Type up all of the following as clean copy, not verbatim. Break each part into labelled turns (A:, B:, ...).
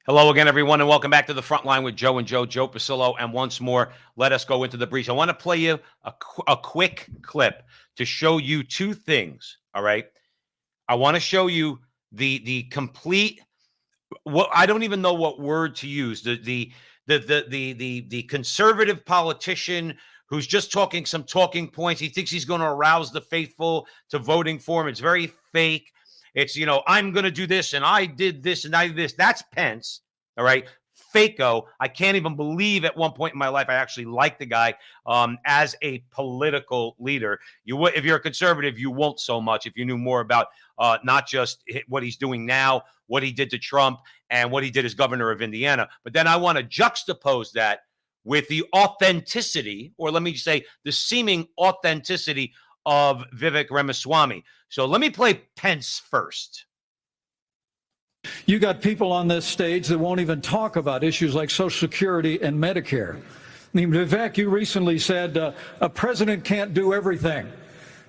A: Hello again, everyone, and welcome back to the front line with Joe and Joe Pasillo. And once more, let us go into the breach. I want to play you a quick clip to show you two things. All right, I want to show you the complete. What I don't even know what word to use. The conservative politician who's just talking some talking points. He thinks he's going to arouse the faithful to voting for him. It's very fake. It's, I'm going to do this and I did this and I did this. That's Pence. All right. Fako. I can't even believe at one point in my life I actually liked the guy as a political leader. You would, if you're a conservative, you won't so much if you knew more about not just what he's doing now, what he did to Trump, and what he did as governor of Indiana. But then I want to juxtapose that with the authenticity, or let me say the seeming authenticity of Vivek Ramaswamy. So let me play Pence first.
B: You got people on this stage that won't even talk about issues like Social Security and Medicare. I mean, Vivek, you recently said a president can't do everything.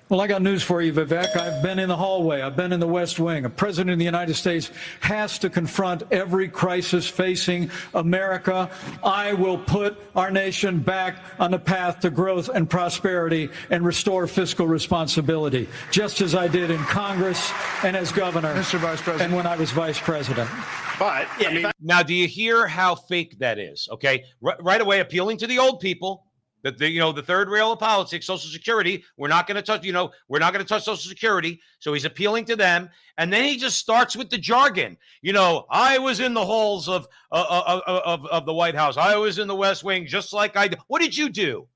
B: Well, I got news for you, Vivek. I've been in the hallway. I've been in the West Wing. A president of the United States has to confront every crisis facing America. I will put our nation back on the path to growth and prosperity and restore fiscal responsibility, just as I did in Congress and as governor,
C: Mr. Vice President,
B: and when I was vice president.
A: But now, do you hear how fake that is? Okay, right away, appealing to the old people. The third rail of politics, Social Security, we're not going to touch, we're not going to touch Social Security. So he's appealing to them. And then he just starts with the jargon. I was in the halls of the White House. I was in the West Wing, just like I did. What did you do?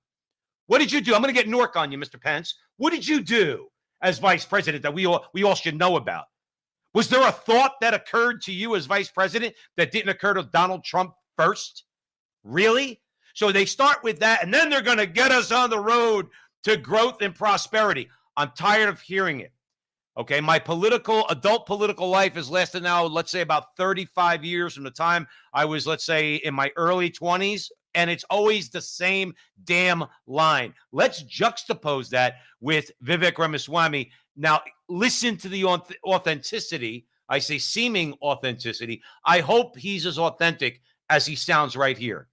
A: What did you do? I'm going to get Nork on you, Mr. Pence. What did you do as vice president that we all should know about? Was there a thought that occurred to you as vice president that didn't occur to Donald Trump first? Really? So they start with that, and then they're going to get us on the road to growth and prosperity. I'm tired of hearing it. Okay, my adult political life has lasted now, let's say, about 35 years from the time I was, let's say, in my early 20s, and it's always the same damn line. Let's juxtapose that with Vivek Ramaswamy. Now, listen to the authenticity. I say seeming authenticity. I hope he's as authentic as he sounds right here.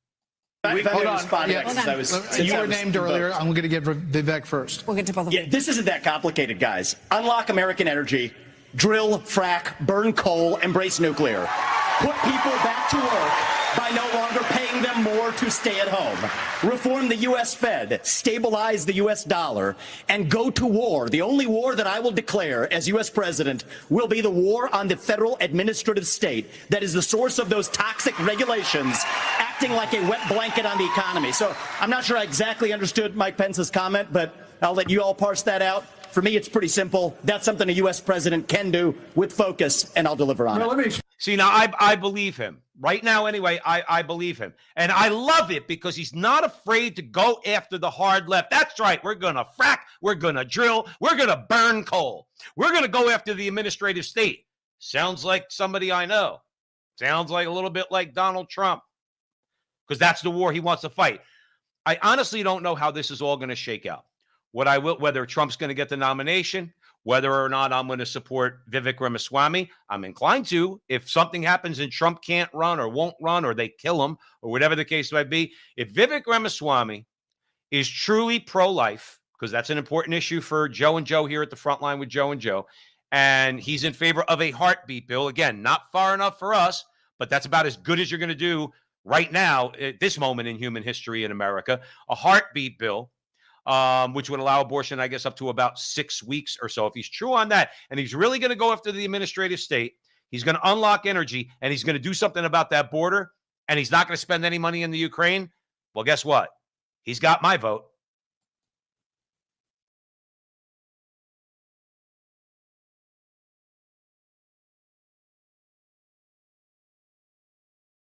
C: Hold on. You were named earlier. I'm going to give Vivek first.
D: We'll get to both of
E: you. This isn't that complicated, guys. Unlock American energy, drill, frack, burn coal, embrace nuclear. Put people back to work by no longer paying them more to stay at home. Reform the U.S. Fed, stabilize the U.S. dollar, and go to war. The only war that I will declare as U.S. president will be the war on the federal administrative state that is the source of those toxic regulations acting like a wet blanket on the economy. So I'm not sure I exactly understood Mike Pence's comment, but I'll let you all parse that out. For me, it's pretty simple. That's something a U.S. president can do with focus, and I'll deliver on it.
A: See, now I believe him. Right now, anyway, I believe him. And I love it because he's not afraid to go after the hard left. That's right. We're going to frack. We're going to drill. We're going to burn coal. We're going to go after the administrative state. Sounds like somebody I know. Sounds like a little bit like Donald Trump, because that's the war he wants to fight. I honestly don't know how this is all going to shake out. Whether Trump's going to get the nomination, whether or not I'm going to support Vivek Ramaswamy, I'm inclined to. If something happens and Trump can't run or won't run or they kill him or whatever the case might be, if Vivek Ramaswamy is truly pro-life, because that's an important issue for Joe and Joe here at the front line with Joe and Joe, and he's in favor of a heartbeat bill, again, not far enough for us, but that's about as good as you're going to do right now at this moment in human history in America, a heartbeat bill, which would allow abortion, I guess, up to about 6 weeks or so. If he's true on that, and he's really going to go after the administrative state, he's going to unlock energy, and he's going to do something about that border, and he's not going to spend any money in the Ukraine, well, guess what? He's got my vote.